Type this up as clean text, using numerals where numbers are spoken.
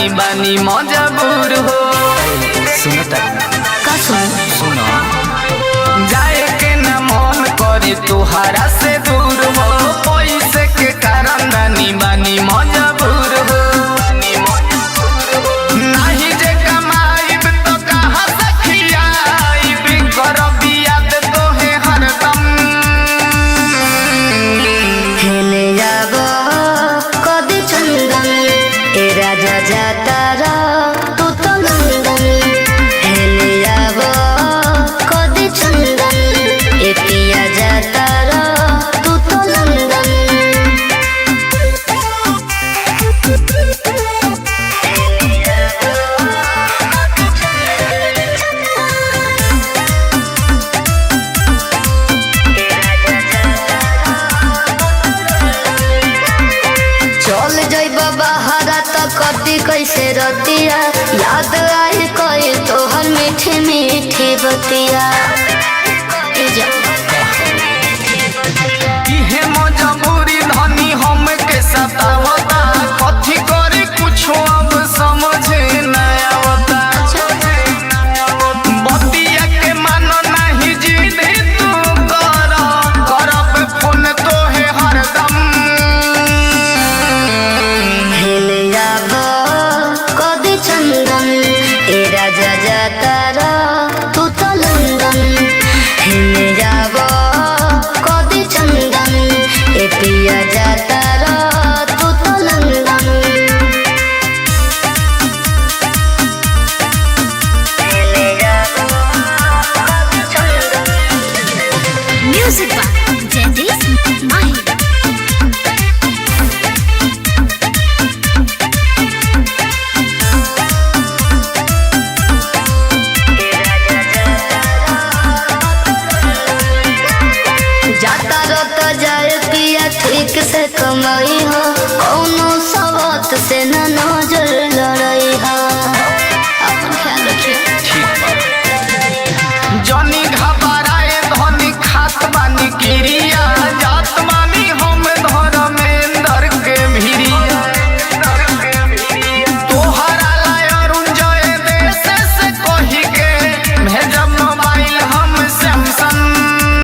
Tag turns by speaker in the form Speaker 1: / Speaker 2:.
Speaker 1: रानी बानी मजबूर हो।
Speaker 2: सुनता
Speaker 1: का सुनो जाए के न मन करे तुहारा से दूर हो, पैसे के कारण रानी बानी मजबूर हो। नहीं जे कमाइब तो कहाँ से खियाइब, करब याद तोहे हरदम।
Speaker 3: हेले जाबो कदी चंदन ए राजा जातारा तू तो लंदन। हेले जाबो कदी चंदन ए पिया जातारा तू तो लंदन। चल जइबा बहारा त कटी कैसे रतिया, याद आई कई तोहर मीठी मीठी बतिया।
Speaker 1: इहे मजबूरी धनी हम के सतावता, कथी करी कुछो अब समझे न आवता। बतिया के मानो नहीं जिद तू कर, करब फोन तोहे हरदम।
Speaker 3: हेले जाबो कदी चंदन ए राजा जातारा तू तो लंदन। हेले जाबो कदी चंदन ए पिया जातारा तू तो लंदन। हेले जाबो कदी चंदन।
Speaker 4: Music by Jadis Mahi.
Speaker 3: जाता रत जाए पिया ठीक से कमाई